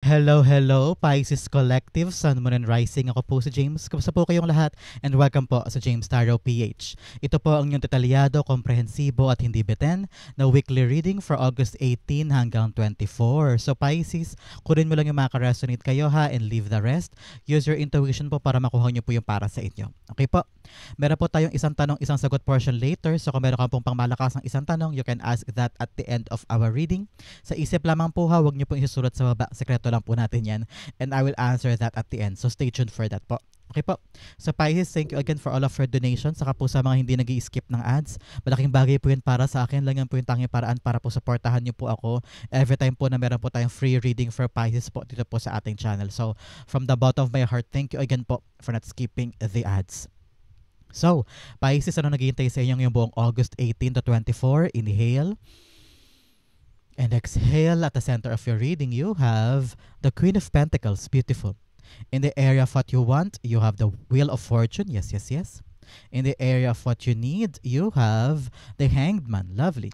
Hello, hello, Pisces Collective, Sun, Moon, and Rising. Ako po si James. Kamusta po kayong lahat? And welcome po sa James Tarot PH. Ito po ang inyong detalyado, komprehensibo at hindi beten na weekly reading for August 18 hanggang 24. So Pisces, kunin mo lang yung mga ka-resonate kayo ha and leave the rest. Use your intuition po para makuha nyo po yung para sa inyo. Okay po? Meron po tayong isang tanong, isang sagot portion later. So kung meron ka pong pangmalakas ng isang tanong, you can ask that at the end of our reading. Sa isip lamang po ha, huwag nyo pong isusulat sa baba. Sekreto lang po natin yan. And I will answer that at the end. So stay tuned for that po. Okay po. So Pisces, thank you again for all of your donations. Saka po sa mga hindi nag-i-skip ng ads. Malaking bagay po yun para sa akin. Lang yan po yung tanging paraan para po supportahan nyo po ako. Every time po na meron po tayong free reading for Pisces po dito po sa ating channel. So from the bottom of my heart, thank you again po for not skipping the ads. So, Pisces, ano naghihintay sa inyong yung buong August 18 to 24? Inhale. And exhale. At the center of your reading, you have the Queen of Pentacles. Beautiful. In the area of what you want, you have the Wheel of Fortune. Yes, yes, yes. In the area of what you need, you have the Hanged Man. Lovely.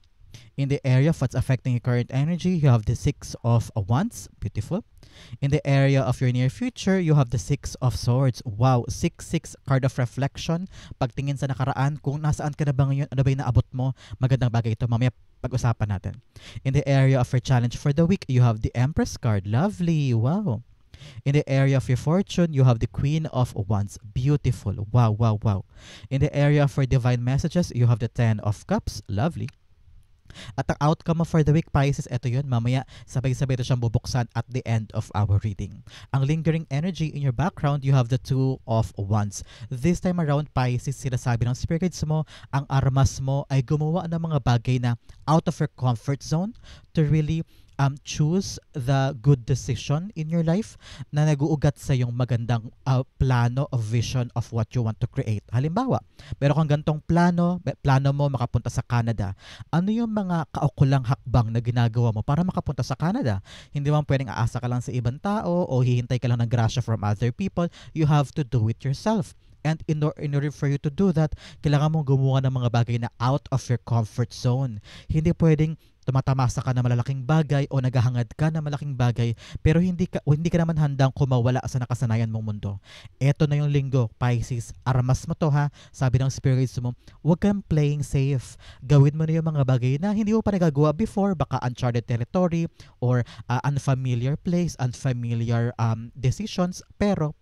In the area of what's affecting your current energy, you have the Six of Wands. Beautiful. In the area of your near future, you have the Six of Swords. Wow, 6-6 card of reflection. Pagtingin sa nakaraan, kung nasaan ka na ba ngayon, ano ba yung naabot mo, magandang bagay ito. Mamaya pag-usapan natin. In the area of your challenge for the week, you have the Empress card. Lovely. Wow. In the area of your fortune, you have the Queen of Wands. Beautiful. Wow, wow, wow. In the area of your divine messages, you have the Ten of Cups. Lovely. At ang outcome mo for the week, Pisces, ito yun. Mamaya, sabay-sabay ito siyang bubuksan at the end of our reading. Ang lingering energy in your background, you have the Two of Wands. This time around, Pisces, sinasabi ng spirit guides mo, ang armas mo ay gumawa ng mga bagay na out of your comfort zone to really choose the good decision in your life na nag-uugat sa yung magandang plano of vision of what you want to create. Halimbawa, meron kang gantong plano mo makapunta sa Canada. Ano yung mga kaukulang hakbang na ginagawa mo para makapunta sa Canada? Hindi mo pwedeng aasa ka lang sa ibang tao o hihintay ka lang ng grasya from other people. You have to do it yourself. And in order for you to do that, kailangan mong gumawa ng mga bagay na out of your comfort zone. Hindi pwedeng tumatamasa ka na malalaking bagay o naghahangad ka na malaking bagay pero hindi ka naman handang kumawala sa nakasanayan mong mundo. Eto na yung linggo, Pisces. Armas mo to ha. Sabi ng spirits mo, huwag kang playing safe. Gawin mo na yung mga bagay na hindi mo pa nagagawa before. Baka uncharted territory or unfamiliar place, unfamiliar decisions. Pero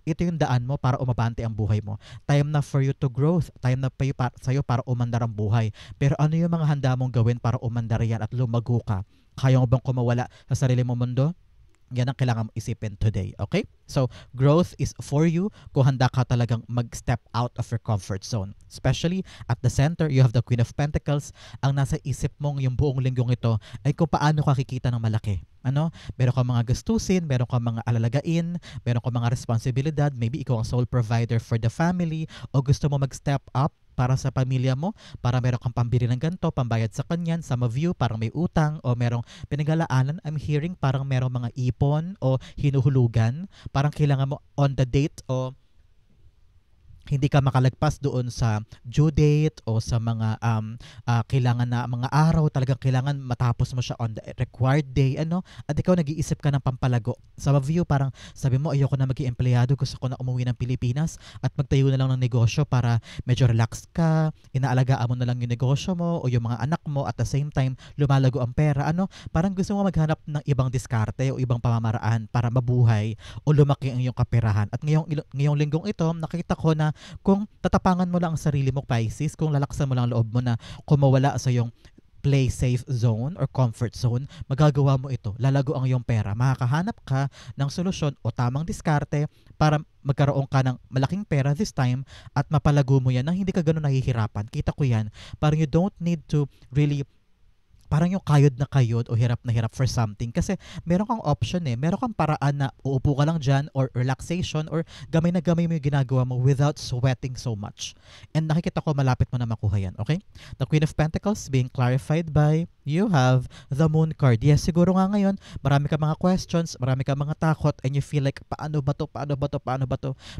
ito yung daan mo para umabante ang buhay mo. Time na for you to growth. Time na sa'yo para umandar ang buhay. Pero ano yung mga handa mong gawin para umandar yan at lumago ka? Kaya mo bang kumawala sa sarili mong mundo? Yan ang kailangan mong isipin today, okay? So, growth is for you kung handa ka talagang mag-step out of your comfort zone. Especially at the center, you have the Queen of Pentacles. Ang nasa isip mong yung buong linggong ito ay kung paano ka kikita ng malaki. Ano? Meron kang mga gastusin, meron kang mga alalagain, meron kang mga responsibilidad, maybe ikaw ang sole provider for the family o gusto mo mag-step up para sa pamilya mo, para meron kang pambili ng ganito, pambayad sa kanyan, some of you, parang may utang o merong pinag-alaanan. I'm hearing parang merong mga ipon o hinuhulugan, parang kailangan mo on the date o hindi ka makalagpas doon sa due date o sa mga kailangan na mga araw, talagang kailangan matapos mo siya on the required day, ano? At ikaw nag-iisip ka ng pampalago. Sa view, parang sabi mo, ayoko na maging empleyado, gusto ko na umuwi ng Pilipinas at magtayo na lang ng negosyo para medyo relax ka, inaalagaan mo na lang yung negosyo mo o yung mga anak mo at the same time, lumalago ang pera, ano? Parang gusto mo maghanap ng ibang diskarte o ibang pamamaraan para mabuhay o lumaki ang iyong kaperahan. At ngayong linggong ito, nakita ko na kung tatapangan mo lang ang sarili mo, Pisces, kung lalaksan mo lang loob mo na kumawala sa iyong play safe zone or comfort zone, magagawa mo ito. Lalago ang iyong pera. Makakahanap ka ng solusyon o tamang diskarte para magkaroon ka ng malaking pera this time at mapalago mo yan nang hindi ka ganun nahihirapan. Kita ko yan. Parang you don't need to really parang yung kayod na kayod o hirap na hirap for something kasi meron kang option meron kang paraan na uupo ka lang dyan or relaxation or gamay na gamay mo yung ginagawa mo without sweating so much. And nakikita ko malapit mo na makuha yan, okay? The Queen of Pentacles being clarified by you have the Moon card. Yes, siguro nga ngayon marami ka mga questions, marami ka mga takot and you feel like paano ba to?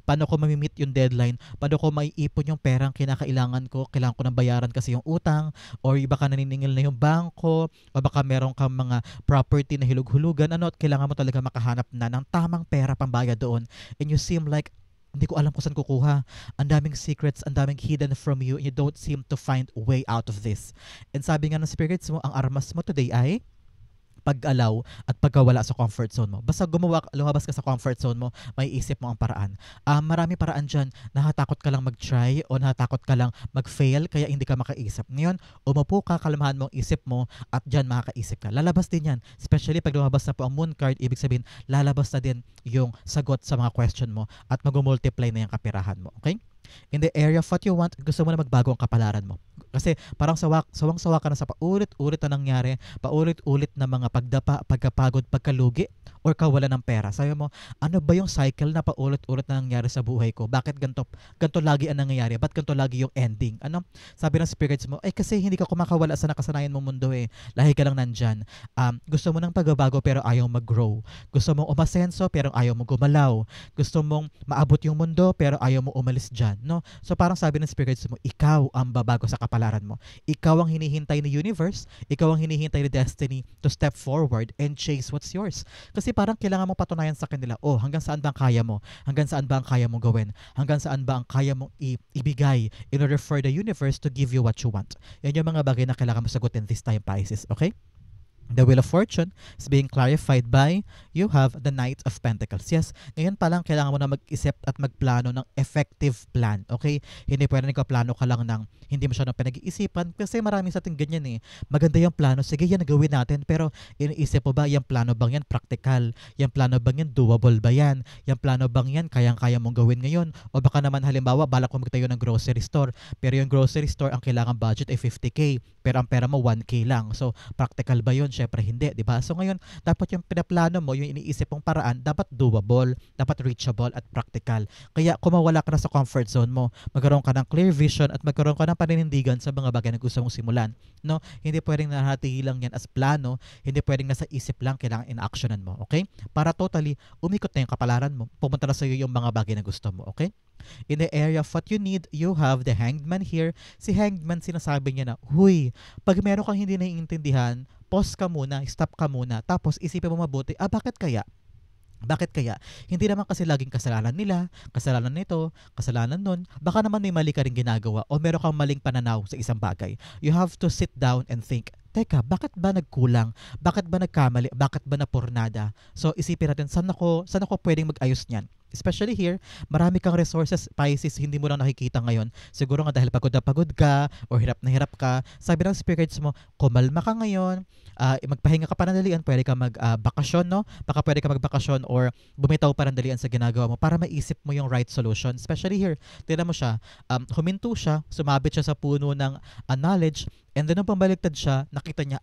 Paano ko mamimit yung deadline? Paano ko maiipon yung perang kinakailangan ko? Kailangan ko nang bayaran kasi yung utang or baka naniningil na yung bank barko, o baka meron kang mga property na hilug-hulugan, ano, at kailangan mo talaga makahanap na ng tamang pera pambayad doon. And you seem like, hindi ko alam kung saan kukuha. Ang daming secrets, ang daming hidden from you, and you don't seem to find a way out of this. And sabi nga ng spirits mo, ang armas mo today ay pag-allow at pagkawala sa comfort zone mo. Basta lumabas ka sa comfort zone mo, may isip mo ang paraan. Marami paraan dyan. Nakatakot ka lang mag-try o nakatakot ka lang mag-fail kaya hindi ka makaisip. Ngayon, umupo ka, kalmahan mo ang isip mo at dyan makakaisip ka. Lalabas din yan. Especially pag lumabas na po ang moon card, ibig sabihin, lalabas na din yung sagot sa mga question mo at mag-multiply na yung kapirahan mo. Okay? In the area of what you want, gusto mo na magbago ang kapalaran mo. Kasi parang sawang-sawa ka na sa paulit-ulit na nangyari, paulit-ulit na mga pagdapa, pagkapagod, pagkalugi, or kawalan ng pera. Sabi mo, ano ba yung cycle na paulit-ulit na nangyari sa buhay ko? Bakit ganito lagi ang nangyayari? Ba't ganito lagi yung ending? Ano? Sabi ng spirits mo, kasi hindi ka kumakawala sa nakasanayan mong mundo eh. Lahi ka lang nandyan. Gusto mo ng pagbabago pero ayaw mag-grow. Gusto mong umasenso pero ayaw mo gumalaw. Gusto mong maabot yung mundo pero ayaw mo umalis dyan. No? So parang sabi ng spirits mo, ikaw ang babago sa kapalaran mo. Ikaw ang hinihintay ni universe, ikaw ang hinihintay ni destiny to step forward and chase what's yours. Kasi parang kailangan mo patunayan sa kanila, hanggang saan ba ang kaya mo? Hanggang saan ba ang kaya mong gawin? Hanggang saan ba ang kaya mong ibigay in order for the universe to give you what you want? Yan yung mga bagay na kailangan mo sagutin this time, Pisces. Okay? The Wheel of Fortune is being clarified by you have the Knight of Pentacles. Yes, ngayon pa lang kailangan mo na mag-isip at magplano ng effective plan. Okay? Hindi pwede nagpaplano ka lang ng hindi masyadong pinag-iisipan kasi marami sa ating ganyan eh. Maganda yung plano, sige yan gawin natin, pero iniisip mo ba yung plano bang yan practical? Yung plano bang yan doable ba yan? Yung plano bang yan kayang-kaya mong gawin ngayon? O baka naman halimbawa balak mo magtayo ng grocery store, pero yung grocery store ang kailangan budget ay 50k, pero ang pera mo 1k lang. So practical ba yun? Syempre hindi, di ba? So ngayon, dapat yung pinaplano mo, yung iniisip mong paraan, dapat doable, dapat reachable at practical. Kaya kung mawala ka na sa comfort zone mo, magkaroon ka ng clear vision at magkaroon ka ng paninindigan sa mga bagay na gusto mong simulan. No? Hindi pwedeng nahati lang yan as plano, hindi pwedeng nasa isip lang, kailangan in-actionan mo. Okay? Para totally, umikot na yung kapalaran mo, pumunta na sa iyo yung mga bagay na gusto mo. Okay? In the area of what you need, you have the Hanged Man here. Si Hanged Man, sinasabi niya na, huy, pag meron kang hindi naiintindihan, pause ka muna, stop ka muna, tapos isipin mo mabuti, bakit kaya? Bakit kaya? Hindi naman kasi laging kasalanan nila, kasalanan nito, kasalanan nun. Baka naman may mali ka rin ginagawa o meron kang maling pananaw sa isang bagay. You have to sit down and think, teka, bakit ba nagkulang? Bakit ba nagkamali? Bakit ba napurnada? So isipin natin, saan ako pwedeng mag-ayos niyan? Especially here, marami kang resources, Pisces, hindi mo lang nakikita ngayon. Siguro nga dahil pagod na pagod ka o hirap na hirap ka. Sabi ng spirits mo, kumalma ka ngayon, magpahinga ka panandalian, pwede ka magbakasyon, no? Baka pwede ka magbakasyon or bumitaw panandalian sa ginagawa mo para maisip mo yung right solution. Especially here, tignan mo siya, huminto siya, sumabit siya sa puno ng knowledge, and then nung pambaliktad siya, nakita niya,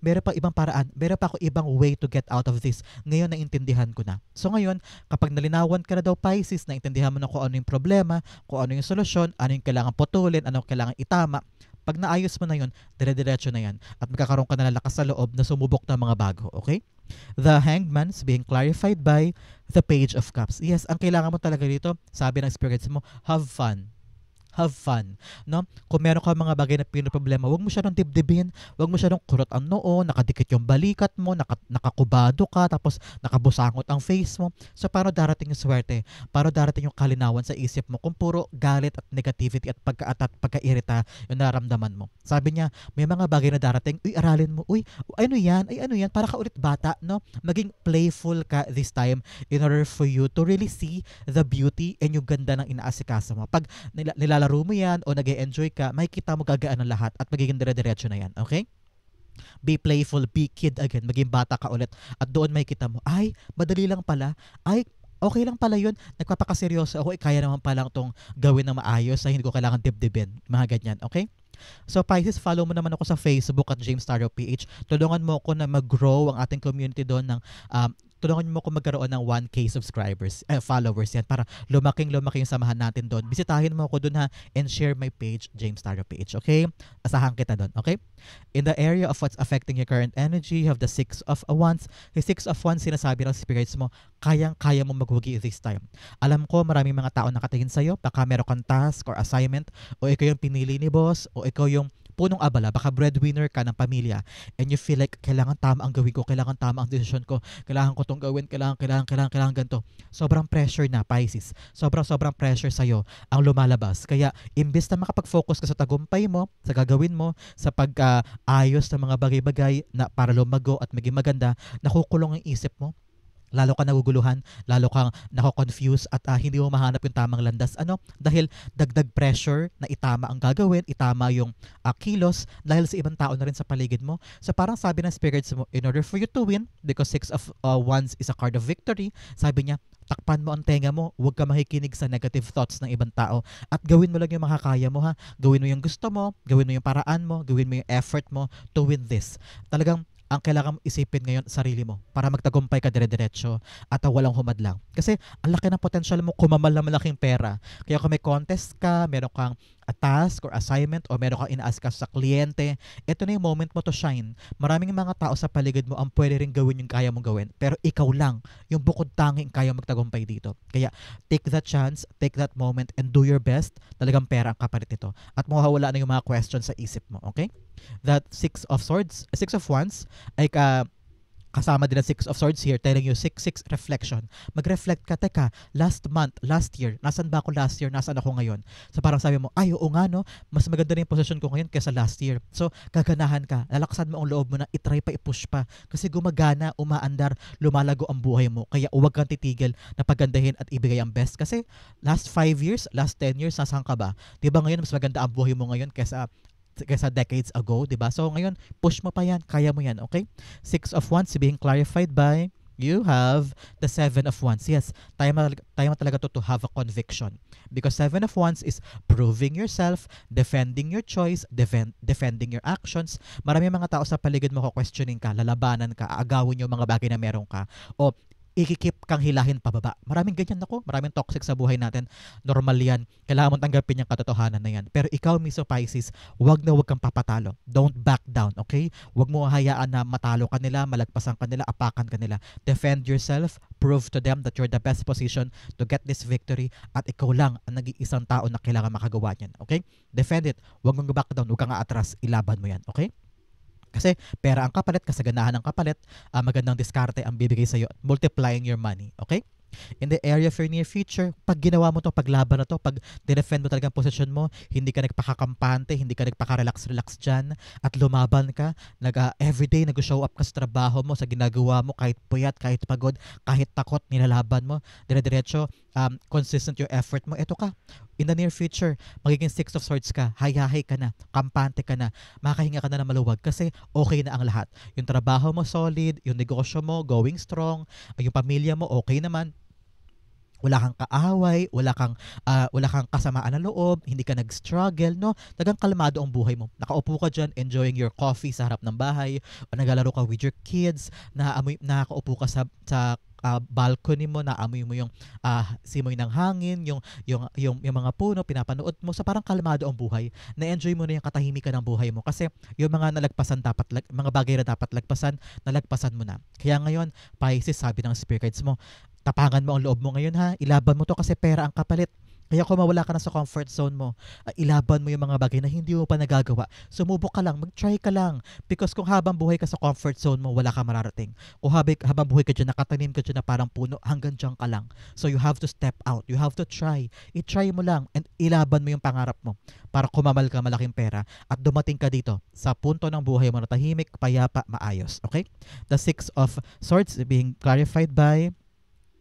meron pa ibang paraan, meron pa ako ibang way to get out of this. Ngayon, naintindihan ko na. So ngayon, kapag nalinawan ka na daw, Pisces, naintindihan mo na kung ano yung problema, kung ano yung solusyon, ano yung kailangan putulin, ano yung kailangan itama. Pag naayos mo na yun, dire-diretso na yan. At magkakaroon ka na lakas sa loob na sumubok ng mga bago. Okay? The Hanged Man is being clarified by the Page of Cups. Yes, ang kailangan mo talaga dito, sabi ng spirits mo, have fun. Have fun, no? Kung meron ka mga bagay na pinoproblema, huwag mo siya nang dibdibin, huwag mo siya nang kurot ang noo, nakadikit yung balikat mo, nakakubado ka, tapos nakabusangot ang face mo. So, paano darating yung swerte? Paano darating yung kalinawan sa isip mo kung puro galit at negativity at pagkairita yung nararamdaman mo? Sabi niya, may mga bagay na darating, aralin mo, ano yan, para ka ulit bata, no? Maging playful ka this time in order for you to really see the beauty and yung ganda ng inaasikaso mo. Pag nilalaro mo yan o nag-e-enjoy ka, makikita mo gagaan ang lahat at magiging dire-diretso na yan. Okay? Be playful, be kid again, maging bata ka ulit. At doon makikita mo, madali lang pala. Okay lang pala yun. Nagpapakaseryoso ako, kaya naman palang tong gawin ng maayos na hindi ko kailangan dibdibin. Mga ganyan. Okay? So Pisces, follow mo naman ako sa Facebook at James Taro PH. Tulungan mo ako na mag-grow ang ating community doon ng tulungan mo ako magkaroon ng 1K subscribers, followers yan para lumaking yung samahan natin doon. Bisitahin mo ako doon ha and share my page, James Taro PH. Okay? Asahan kita doon. Okay? In the area of what's affecting your current energy, you have the 6 of Wands. The 6 of Wands, sinasabi ng spirits mo, kayang-kaya mo magwagi this time. Alam ko, maraming mga tao nakatingin sa'yo. Baka meron kang task or assignment o ikaw yung pinili ni boss o ikaw yung punong abala, baka breadwinner ka ng pamilya and you feel like kailangan tama ang gawin ko, kailangan tama ang desisyon ko, kailangan ko tong gawin, kailangan ganito. Sobrang pressure na, Pisces. Sobrang pressure sa'yo ang lumalabas. Kaya, imbes na makapag-focus ka sa tagumpay mo, sa gagawin mo, sa pag-ayos ng mga bagay-bagay na para lumago at maging maganda, nakukulong ang isip mo, lalo ka naguguluhan, lalo kang nako-confuse at hindi mo mahanap yung tamang landas. Ano? Dahil dagdag pressure na itama ang gagawin, itama yung kilos dahil sa ibang tao na rin sa paligid mo. So parang sabi ng spirits mo, in order for you to win, because 6 of Wands is a card of victory, sabi niya, takpan mo ang tenga mo, huwag ka makikinig sa negative thoughts ng ibang tao at gawin mo lang yung makakaya mo ha. Gawin mo yung gusto mo, gawin mo yung paraan mo, gawin mo yung effort mo to win this. Talagang ang kailangan isipin ngayon sarili mo para magtagumpay ka dire-diretso at walang humadlang. Kasi ang laki ng potential mo kumamal na malaking pera. Kaya kung may contest ka, meron kang a task or assignment o meron kang ina-ask sa kliyente, ito na yung moment mo to shine. Maraming mga tao sa paligid mo ang pwede rin gawin yung kaya mong gawin. Pero ikaw lang, yung bukod tanging kaya magtagumpay dito. Kaya take that chance, take that moment and do your best. Talagang pera ang kapalit nito. At mawawala na yung mga questions sa isip mo. Okay? That 6 of Wands ay kasama din ang 6 of Swords here telling you 6 reflection. Mag-reflect ka, teka, last month, last year, nasan ba ako last year, nasan ako ngayon? So parang sabi mo, ay oo nga no, mas maganda na yung position ko ngayon kaysa last year. So gaganahan ka, lalaksan mo ang loob mo na itry pa, i-push pa. Kasi gumagana, umaandar, lumalago ang buhay mo. Kaya huwag kang titigil na pagandahin at ibigay ang best. Kasi last 5 years, last 10 years, nasaan ka ba? Diba ngayon, mas maganda ang buhay mo ngayon kaysa decades ago, di ba? So ngayon, push mo pa yan, kaya mo yan, okay? 6 of Wands being clarified by you have the 7 of Wands. Yes, tayo talaga to have a conviction. Because 7 of Wands is proving yourself, defending your choice, defending your actions. Marami mga tao sa paligid mo questioning ka, lalabanan ka, aagawin yung mga bagay na meron ka. O ikikip kang hilahin pababa. Maraming ganyan ako. Maraming toxic sa buhay natin. Normal yan. Kailangan mong tanggapin yung katotohanan na yan. Pero ikaw, Miss Pisces, wag kang papatalo. Don't back down, okay? Wag mo hayaan na matalo ka nila, malagpasan ka nila, apakan ka nila. Defend yourself. Prove to them that you're the best position to get this victory at ikaw lang ang nag-iisang tao na kailangan makagawa niyan, okay? Defend it. Wag mong back down. Wag kang atras. Ilaban mo yan, okay? Kasi pera ang kapalit, kasaganahan ang kapalit, magandang diskarte ang bibigay sa iyo, multiplying your money. Okay? In the area of your near future, pag ginawa mo to, paglaban na to, pag defend mo talaga ang posisyon mo, hindi ka nagpakakampante, hindi ka nagpaka-relax dyan, at lumaban ka, everyday nag-show up ka sa trabaho mo, sa ginagawa mo, kahit puyat, kahit pagod, kahit takot, nilalaban mo, dire-diretso, consistent yung effort mo, eto ka. In the near future, magiging 6 of Swords ka, hayahay ka na, kampante ka na, makahinga ka na maluwag kasi okay na ang lahat. Yung trabaho mo solid, yung negosyo mo going strong, yung pamilya mo okay naman, wala kang kaaway, wala kang kasamaan ng loob, hindi ka nag-struggle, no? Talagang kalmado ang buhay mo. Nakaupo ka diyan, enjoying your coffee sa harap ng bahay, o naglalaro ka with your kids, nakaupo ka sa balcony mo, naamoy mo yung simoy ng hangin, yung mga puno, pinapanood mo. So parang kalmado ang buhay. Na-enjoy mo na yung katahimikan ng buhay mo kasi yung mga mga bagay na dapat lagpasan, nalagpasan mo na. Kaya ngayon, Pisces, sabi ng spirits mo, tapangan mo ang loob mo ngayon ha. Ilaban mo to kasi pera ang kapalit. Kaya kung mawala ka na sa comfort zone mo, ilaban mo yung mga bagay na hindi mo pa nagagawa. Sumubok ka lang, mag-try ka lang. Because kung habang buhay ka sa comfort zone mo, wala ka mararating. Kung habang buhay ka dyan, nakatanim ka dyan na parang puno, hanggang dyan ka lang. So you have to step out. You have to try. I-try mo lang and ilaban mo yung pangarap mo para kumamal ka malaking pera at dumating ka dito sa punto ng buhay mo na tahimik, payapa, maayos. Okay? The 6 of Swords being clarified by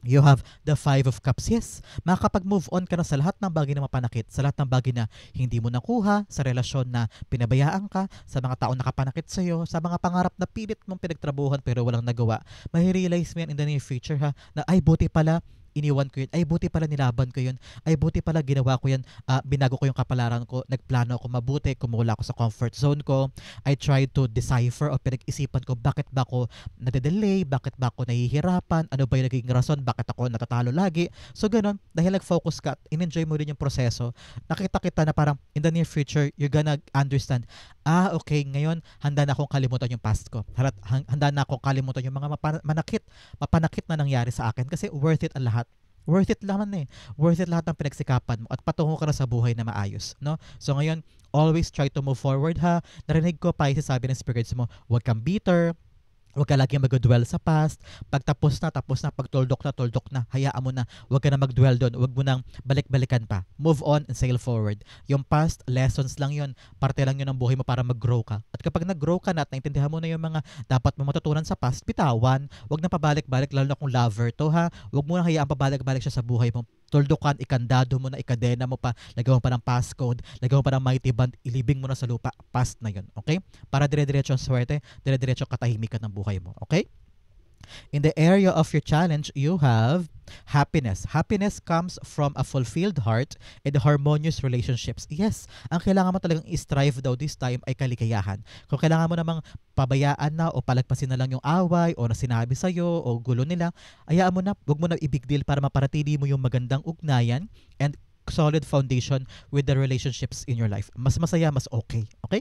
you have the 5 of Cups. Yes, makakapag-move on ka na sa lahat ng bagay na mapanakit, sa lahat ng bagay na hindi mo nakuha, sa relasyon na pinabayaan ka, sa mga taong nakapanakit sa iyo, sa mga pangarap na pilit mong pinagtrabuhan pero walang nagawa. Mahi-realize mo yan in the near future ha, na ay buti pala iniwan ko yun, ay buti pala nilaban ko yun, ay buti pala ginawa ko yan, binago ko yung kapalaran ko, nagplano ako mabuti, kumula ako sa comfort zone ko, I tried to decipher o pinag-isipan ko bakit ba ako nade-delay, bakit ba ako nahihirapan, ano ba yung naging rason, bakit ako natatalo lagi. So ganun, dahil nag-focus ka at in-enjoy mo din yung proseso, nakita kita na parang in the near future, you're gonna understand, okay, ngayon handa na akong kalimutan yung past ko, handa na akong kalimutan yung mga mapanakit na nangyari sa akin kasi worth it ang lahat. Worth it naman eh. Worth it lahat ng pinagsikapan mo at patungo ka na sa buhay na maayos, no? So ngayon, always try to move forward ha. Narinig ko pa yung sabi ng spirits mo, huwag kang bitter, huwag ka laging mag-dwell sa past. Pag tapos na, tapos na. Pag tuldok na. Hayaan mo na. Huwag ka na mag-dwell doon. Huwag mo nang balik-balikan pa. Move on and sail forward. Yung past, lessons lang yun. Parte lang yun ng buhay mo para mag-grow ka. At kapag nag-grow ka na at naintindihan mo na yung mga dapat mo matutunan sa past, bitawan. Huwag na pabalik-balik, lalo na kung lover to ha. Huwag mo na hayaan pabalik-balik siya sa buhay mo. Tuldukan, ikandado mo na, ikadena mo pa, lagawan pa ng passcode, lagawan pa ng mighty band, ilibing mo na sa lupa, past na yun, okay? Para dire-diretso ang swerte, dire-diretso katahimikan ng buhay mo, okay? In the area of your challenge, you have happiness. Happiness comes from a fulfilled heart and harmonious relationships. Yes, ang kailangan mo talagang i-strive daw this time ay kaligayahan. Kung kailangan mo namang pabayaan na o palagpasin na lang yung away o na sinabi sa'yo o gulo nila, hayaan mo na, huwag mo na i-big deal para maparatili mo yung magandang ugnayan and solid foundation with the relationships in your life. Mas masaya, mas okay. Okay?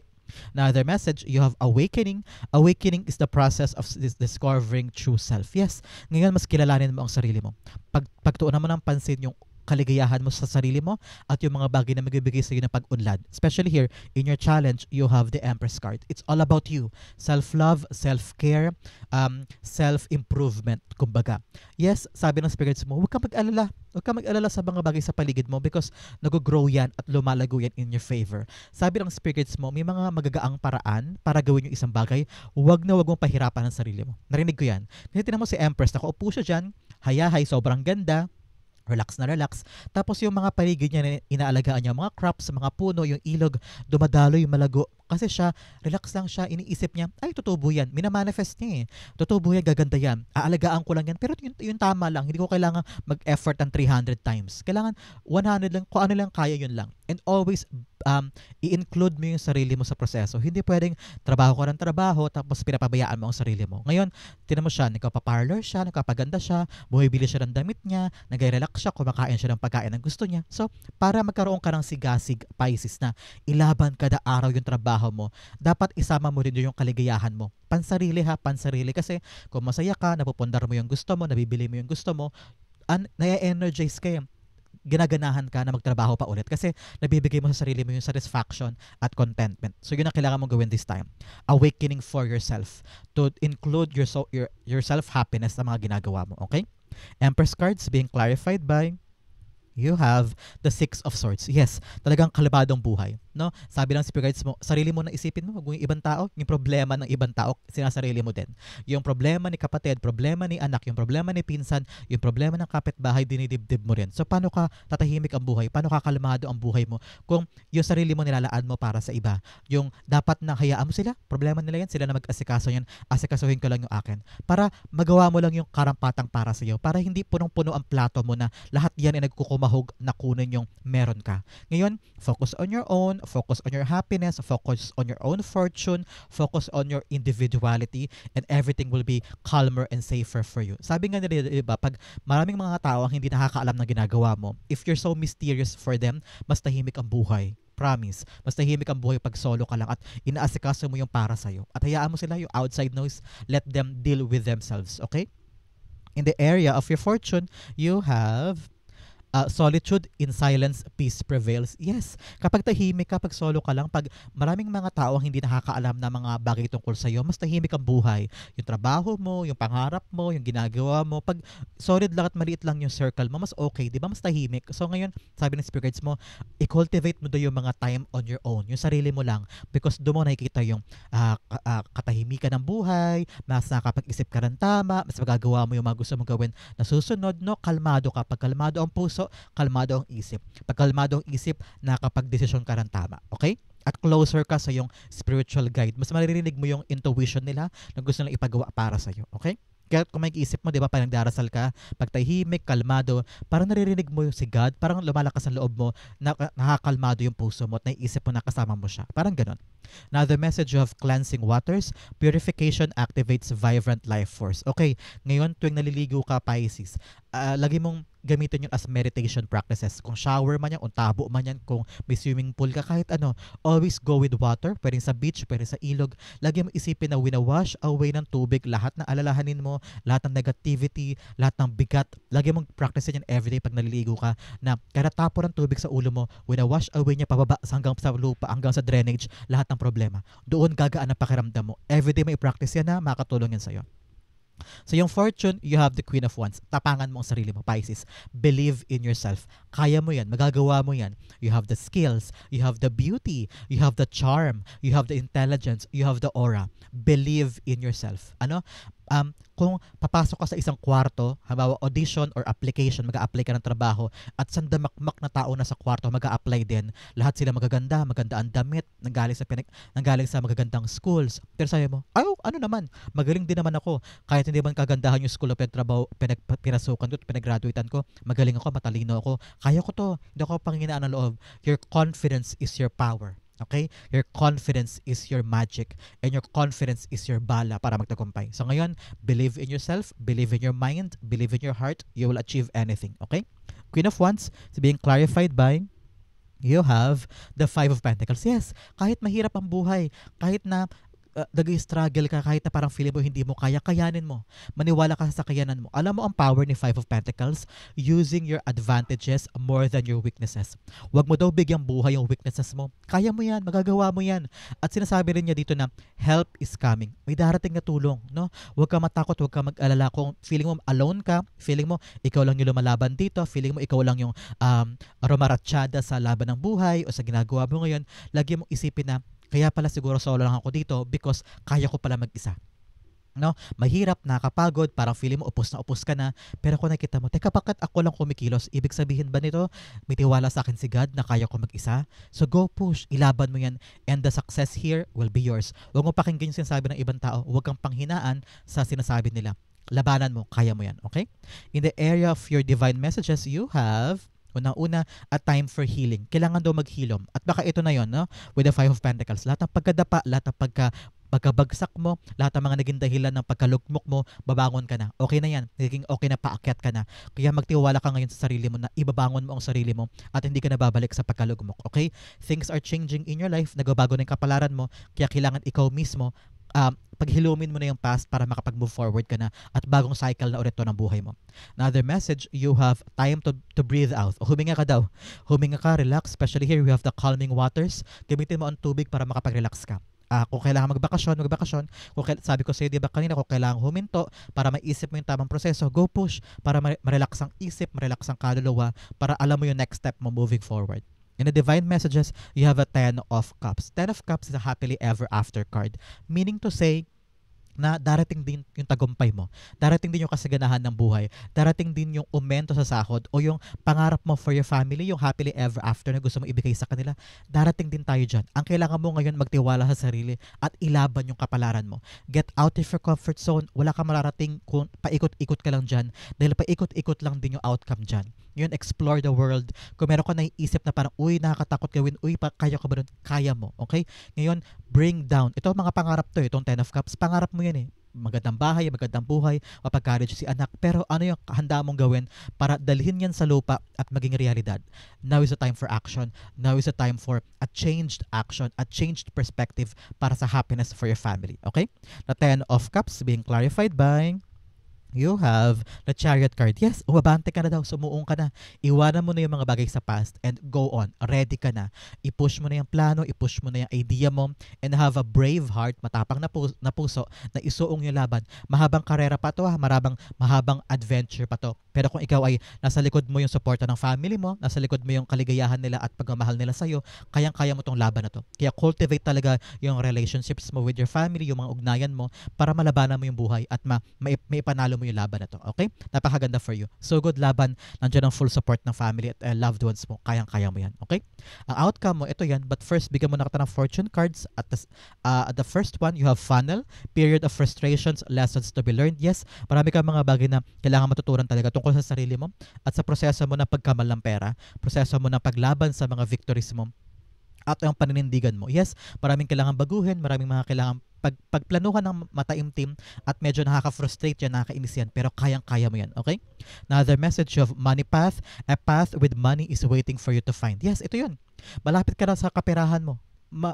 Another message, you have awakening. Awakening is the process of discovering true self. Yes, ngayon mas kilalanin mo ang sarili mo. Pagtuunan mo ng pansin yung kaligayahan mo sa sarili mo at yung mga bagay na magbibigay sa iyo ng pag-unlad. Especially here, in your challenge, you have the Empress card. It's all about you. Self-love, self-care, self-improvement, kumbaga. Yes, sabi ng spirits mo, huwag kang mag-alala. Huwag kang mag-alala sa mga bagay sa paligid mo because nag-grow yan at lumalago yan in your favor. Sabi ng spirits mo, may mga magagaang paraan para gawin yung isang bagay. Huwag mong pahirapan ang sarili mo. Narinig ko yan. Kasi tinan mo si Empress, nakaupo siya dyan, hayahay, sobrang ganda, relax na relax. Tapos yung mga paligid niya na inaalagaan niya, mga crops, mga puno, yung ilog, dumadaloy, malago. Kasi siya, relax lang siya, iniisip niya, ay, tutubo yan. Minamanifest niya eh. Tutubo yan, gaganda yan. Aalagaan ko lang yan. Pero yung tama lang, hindi ko kailangan mag-effort ng 300 times. Kailangan 100 lang, kung ano lang kaya yun lang. And always, i-include mo yung sarili mo sa proseso. Hindi pwedeng trabaho ka ng trabaho, tapos pinapabayaan mo ang sarili mo. Ngayon, tinan mo siya, nagpapaparlor siya, nagpapaganda siya, bumibili siya ng damit niya, nag-relax siya, kumakain siya ng pagkain ng gusto niya. So, para magkaroon ka ng sigasig, Pisces na, ilaban kada araw yung trabaho mo, dapat isama mo rin yung kaligayahan mo. Pansarili ha, pansarili. Kasi kung masaya ka, napupundar mo yung gusto mo, nabibili mo yung gusto mo, nai-energize ka yan. Ginaganahan ka na magtrabaho pa ulit kasi nabibigay mo sa sarili mo yung satisfaction at contentment. So yun ang kailangan mong gawin this time. Awakening for yourself to include your self-happiness sa mga ginagawa mo. Okay? Empress cards being clarified by you have the Six of Swords. Yes, talagang kalabadong buhay. No? Sabi ng spirits mo, sarili mo na isipin mo, yung ibang tao, yung problema ng ibang tao, sinasarili mo din. Yung problema ni kapatid, problema ni anak, yung problema ni pinsan, yung problema ng kapitbahay, dinidibdib mo rin. So, paano ka tatahimik ang buhay? Paano ka kalmado ang buhay mo? Kung yung sarili mo nilalaan mo para sa iba, yung dapat na hayaan mo sila, problema nila yan, sila na mag-asikaso yan, asikasuhin ko lang yung akin. Para magawa mo lang yung karampatang para sa iyo, para hindi punong-puno ang plato mo na lahat yan ay nagkukumahog na kunin yung meron ka. Ngayon, focus on your own, focus on your happiness, focus on your own fortune, focus on your individuality, and everything will be calmer and safer for you. Sabi nga nila, diba, pag maraming mga tao ang hindi nakakaalam ng ginagawa mo, if you're so mysterious for them, mas tahimik ang buhay. Promise. Mas tahimik ang buhay pag solo ka lang at inaasikaso mo yung para sa'yo. At hayaan mo sila, yung outside noise, let them deal with themselves. Okay? In the area of your fortune, you have solitude in silence, peace prevails. Yes, kapag tahimik ka, pag solo ka lang, pag maraming mga tao ang hindi nakakaalam na mga bagay tungkol sa iyo, mas tahimik ang buhay. Yung trabaho mo, yung pangarap mo, yung ginagawa mo, pag solid lang at maliit lang yung circle mo, mas okay, di ba? Mas tahimik. So ngayon, sabi ng spirits mo, i-cultivate mo daw yung mga time on your own, yung sarili mo lang, because doon mo nakikita yung katahimikan ng buhay, mas nakapag-isip ka ng tama, mas magagawa mo yung mga gusto mong gawin na susunod, no? Kalmado ka. Pag kalmado ang puso, kalmado ang isip. Pag kalmado ang isip, nakapag-desisyon ka ng tama. Okay? At closer ka sa yung spiritual guide. Mas maririnig mo yung intuition nila na gusto nilang ipagawa para sa iyo. Okay? Kaya kung may isip mo, di ba, parang darasal ka, pag tahimik, kalmado, parang naririnig mo yung si God, parang lumalakas ang loob mo, nakakalmado yung puso mo at naiisip mo na kasama mo siya. Parang ganon. Now, the message of cleansing waters, purification activates vibrant life force. Okay, ngayon tuwing naliligo ka, Pisces, lagi mong gamitin yun as meditation practices. Kung shower man yan, kung tabo man yan, kung may swimming pool ka, kahit ano, always go with water. Pwede sa beach, pwede sa ilog. Lagi mo isipin na wina-wash away ng tubig lahat ng alalahanin mo, lahat ng negativity, lahat ng bigat. Lagi mong practice yan everyday pag naliligo ka, na kada tapo ng tubig sa ulo mo, wina-wash away niya pababa hanggang sa lupa, hanggang sa drainage, lahat ng problema. Doon gagaan ang pakiramdam mo. Everyday may practice yan, na makakatulong yan sa'yo. So yung fortune, you have the Queen of Wands. Tapangan mo ang sarili mo, Pisces. Believe in yourself. Kaya mo yan, magagawa mo yan. You have the skills, you have the beauty, you have the charm, you have the intelligence, you have the aura. Believe in yourself. Kung papasok ka sa isang kwarto, halimbawa audition or application, mag-a-apply ka ng trabaho, at sandamakmak na tao na sa kwarto, mag-a-apply din. Lahat sila magaganda, maganda ang damit, nanggaling sa magagandang schools. Pero sabi mo, ano naman, magaling din naman ako. Kahit hindi man kagandahan yung school o pinasukan ko, pinag-graduatean ko, magaling ako, matalino ako, kaya ko to, hindi ako panghinaan ng loob. Your confidence is your power. Okay? Your confidence is your magic, and your confidence is your bala para magtagumpay. So ngayon, believe in yourself, believe in your mind, believe in your heart, you will achieve anything. Okay? Queen of Wands is being clarified by you have the Five of Pentacles. Yes, kahit mahirap ang buhay, kahit na nag-struggle ka, kahit na parang feeling mo hindi mo kaya, kayanin mo. Maniwala ka sa kakayanan mo. Alam mo ang power ni Five of Pentacles? Using your advantages more than your weaknesses. Huwag mo daw bigyang buhay yung weaknesses mo. Kaya mo yan, magagawa mo yan. At sinasabi rin niya dito na help is coming. May darating na tulong, no? Huwag ka matakot, huwag ka mag-alala. Kung feeling mo alone ka, feeling mo ikaw lang yung lumalaban dito, feeling mo ikaw lang yung rumaratsyada sa laban ng buhay o sa ginagawa mo ngayon, lagi mong isipin na kaya pala siguro solo lang ako dito because kaya ko pala mag-isa. No? Mahirap, nakakapagod, parang feeling mo upos na upos ka na, pero kung nakita mo, teka, bakit ako lang kumikilos? Ibig sabihin ba nito, may tiwala sa akin si God na kaya ko mag-isa? So go push, ilaban mo yan, and the success here will be yours. Huwag mo pakinggan yung sinasabi ng ibang tao, huwag kang panghinaan sa sinasabi nila. Labanan mo, kaya mo yan, okay? In the area of your divine messages, you have unang-una, a time for healing. Kailangan daw maghilom. At baka ito na yon, no? With the Five of Pentacles. Lahat ng pagkadapa, lahat ng pagkabagsak mo, lahat ng mga naging dahilan ng pagkalugmok mo, babangon ka na. Okay na yan. Naging okay na, paakyat ka na. Kaya magtiwala ka ngayon sa sarili mo na ibabangon mo ang sarili mo at hindi ka na babalik sa pagkalugmok. Okay? Things are changing in your life. Nagbabago na yung kapalaran mo. Kaya kailangan ikaw mismo paghilumin mo na yung past para makapag-move forward ka na at bagong cycle na ulit to ng buhay mo. Another message, you have time to breathe out. Huminga ka daw. Huminga ka, relax. Especially here, we have the calming waters. Gamitin mo ang tubig para makapag-relax ka. Kung kailangan magbakasyon. Sabi ko sa'yo, di ba kanina, kung kailangan huminto para maisip mo yung tamang proseso, go push para ma-relax ang isip, ma-relax ang kaluluwa, para alam mo yung next step mo moving forward. In the divine messages, you have a Ten of Cups. Ten of Cups is a happily ever after card. Meaning to say, na darating din yung tagumpay mo. Darating din yung kasaganahan ng buhay. Darating din yung aumento sa sahod o yung pangarap mo for your family, yung happily ever after na gusto mo ibigay sa kanila. Darating din tayo dyan. Ang kailangan mo ngayon magtiwala sa sarili at ilaban yung kapalaran mo. Get out of your comfort zone. Wala kang mararating kung paikot-ikot ka lang dyan dahil paikot-ikot lang din yung outcome dyan. Yun, explore the world. Kung meron ka naiisip na parang, nakakatakot gawin, kaya ka ba nun? Kaya mo, okay? Ngayon, bring down. Ito mga pangarap to, itong Ten of Cups. Pangarap mo yan eh. Magandang bahay, magandang buhay, mapag-college si anak. Pero ano yung handa mong gawin para dalhin yan sa lupa at maging realidad? Now is the time for action. Now is the time for a changed action, a changed perspective para sa happiness for your family. Okay? The Ten of Cups being clarified by you have the Chariot card. Yes, umabante ka na daw, sumuong ka na. Iwanan mo na yung mga bagay sa past and go on. Ready ka na. I-push mo na yung plano, i-push mo na yung idea mo, and have a brave heart, matapang na puso, na isuong yung laban. Mahabang karera pa to, mahabang adventure pa to. Pero kung ikaw ay nasa likod mo yung suporta ng family mo, nasa likod mo yung kaligayahan nila at pagmamahal nila sa'yo, kayang-kaya mo tong laban na to. Kaya cultivate talaga yung relationships mo with your family, yung mga ugnayan mo, para malabanan mo yung buhay at maipanalo mo yung laban na to. Okay? Napakaganda for you. So good laban. Nandiyan ang full support ng family at loved ones mo. Kayang-kaya mo yan. Okay? Ang outcome mo, ito yan. But first, bigyan mo na kita ng fortune cards. At the first one, you have funnel. Period of frustrations, lessons to be learned. Yes, marami kang mga bagay na kailangan matutunan talaga tungkol sa sarili mo at sa proseso mo ng pagkamal ng pera, proseso mo ng paglaban sa mga victories mo, at yung paninindigan mo. Yes, maraming kailangan baguhin, maraming mga kailangan pagplanuhan ng mataimtim at medyo nakaka-frustrate yan, nakakainis yan, pero kayang-kaya mo yan, okay? Another message of money path, a path with money is waiting for you to find. Yes, ito yun. Malapit ka na sa kaperahan mo.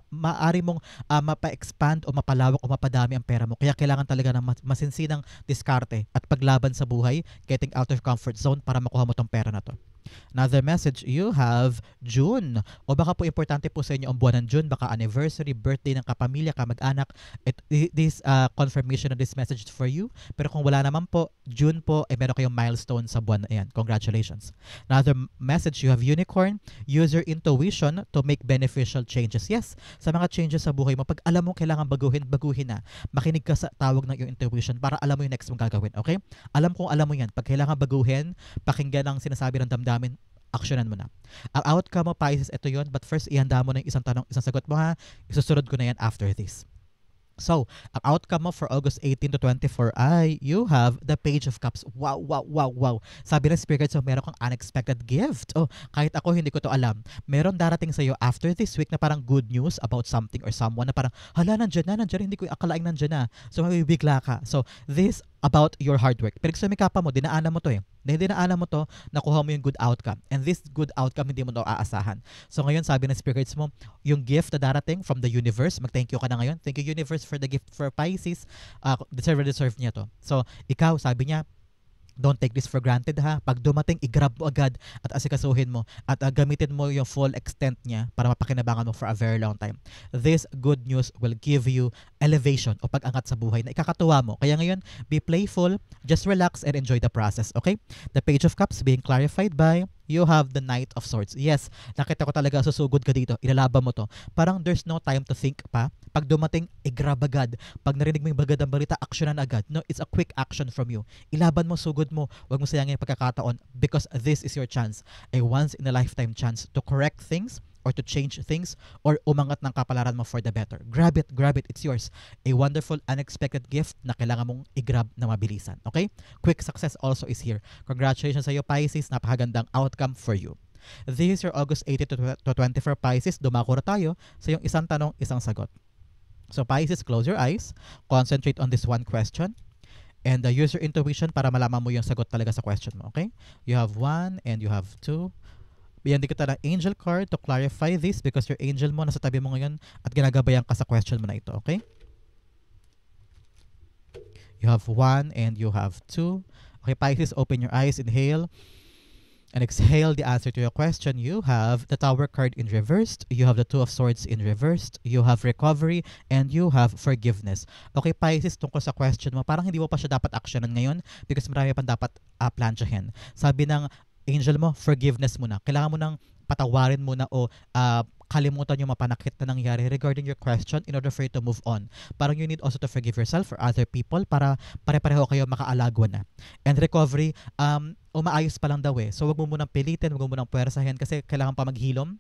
Maari mong mapa-expand o mapalawak o mapadami ang pera mo. Kaya kailangan talaga ng masinsinang diskarte at paglaban sa buhay, getting out of comfort zone para makuha mo tong pera na to. Another message, you have June. O baka po importante po sa inyo ang buwan ng June, baka anniversary, birthday ng kapamilya, kamag-anak. This confirmation of this message is for you. Pero kung wala naman po, June po, meron kayong milestone sa buwan na yan. Congratulations. Another message, you have unicorn. Use your intuition to make beneficial changes. Yes, sa mga changes sa buhay mo, pag alam mo kailangan baguhin na. Makinig ka sa tawag ng iyong intuition para alam mo yung next mong gagawin. Okay? Alam mo yan. Pag kailangan baguhin, pakinggan ang sinasabi ng damdamin, aksyonan mo na. Ang outcome mo, Pisces, ito yon. But first, ihanda mo na yung isang tanong, isang sagot mo ha. Isusunod ko na yan after this. So, ang outcome mo for August 18 to 24 ay you have the Page of Cups. Wow, wow, wow, wow. Sabi ng Spirit, so meron kang unexpected gift. Oh, kahit ako hindi ko to alam. Meron darating sa iyo after this week na parang good news about something or someone na parang, hala, nandiyan, hindi ko akalaing nandiyan na. So, mabibigla ka. So, this about your hard work. Pinagsumikapan mo, dinaanan mo to eh. Dahil dinaanan mo to, nakuha mo yung good outcome. And this good outcome, hindi mo to aasahan. So ngayon, sabi ng spirits mo, yung gift na darating from the universe, mag-thank you ka na ngayon. Thank you, universe, for the gift for Pisces. Deserve niya to. So, ikaw, sabi niya, don't take this for granted ha. Pag dumating, i-grab mo agad at asikasuhin mo at gamitin mo yung full extent niya para mapakinabangan mo for a very long time. This good news will give you elevation o pag-angat sa buhay na ikakatuwa mo. Kaya ngayon, be playful, just relax and enjoy the process, okay? The Page of Cups being clarified by you have the Knight of Swords. Yes, nakita ko talaga susugod ka dito. Ilalaban mo to. Parang there's no time to think pa. Pag dumating, i-grab agad. Pag narinig mo yung bagad ang balita, aksyonan agad. No, it's a quick action from you. Ilaban mo, sugod mo. Huwag mo sayangin yung pagkakataon because this is your chance. A once-in-a-lifetime chance to correct things or to change things or umangat ng kapalaran mo for the better. Grab it, it's yours. A wonderful, unexpected gift na kailangan mong i-grab na mabilisan. Okay? Quick success also is here. Congratulations sa iyo, Pisces. Napakagandang outcome for you. This is your August 18 to 24 Pisces. Dumako na tayo sa yung isang tanong, isang sagot. So Pisces, close your eyes. Concentrate on this one question. And use your intuition para malaman mo yung sagot talaga sa question mo. Okay? You have 1 and you have 2. Bigyan din kita ng angel card to clarify this because your angel mo nasa tabi mo ngayon at ginagabayan ka sa question mo na ito, okay? You have 1 and you have 2. Okay, Pisces, open your eyes, inhale. And exhale the answer to your question. You have the Tower card in reversed. You have the Two of Swords in reversed. You have recovery and you have forgiveness. Okay, Pisces, tungkol sa question mo, parang hindi mo pa siya dapat actionan ngayon because marami pang dapat plansyahin. Sabi ng angel mo, forgiveness muna. Kailangan mo nang patawarin muna o kalimutan yung mapanakit na nangyari regarding your question in order for you to move on. Parang you need also to forgive yourself or other people para pare-pareho kayo makaalagwa na. And recovery, umaayos pa lang daw eh. So wag mo munang pilitin, wag mo munang puwersahin kasi kailangan pa maghilom.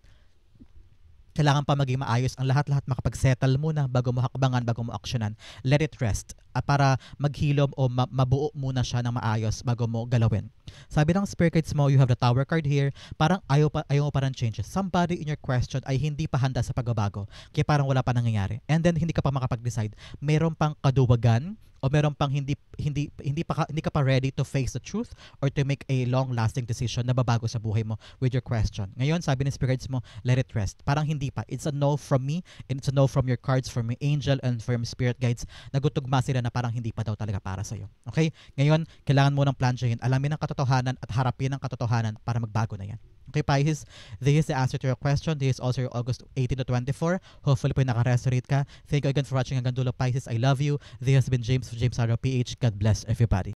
Kailangan pa maging maayos ang lahat-lahat, makapag-settle muna bago mo hakbangan, bago mo aksyonan. Let it rest para maghilom o mabuo muna siya ng maayos bago mo galawin. Sabi ng spirit guides mo, you have the Tower card here, parang ayaw mo pa ng changes. Somebody in your question ay hindi pa handa sa pagbabago, kaya parang wala pa nangyayari. And then hindi ka pa makapag-decide. Meron pang kaduwagan o meron pang hindi ka pa ready to face the truth or to make a long-lasting decision na babago sa buhay mo with your question. Ngayon, sabi ng spirits mo, let it rest. Parang hindi pa. It's a no from me and it's a no from your cards, from your angel and from spirit guides. Nagutugma sila na parang hindi pa daw talaga para sa'yo. Okay? Ngayon, kailangan mo ng plansyahin. Alamin ang katotohanan at harapin ang katotohanan para magbago na yan. Okay, Pisces, this is the answer to your question. This is also your August 18 to 24. Hopefully po naka-resonate ka. Thank you again for watching hanggang dulo, Pisces. I love you. This has been James from James Arrow PH. God bless everybody.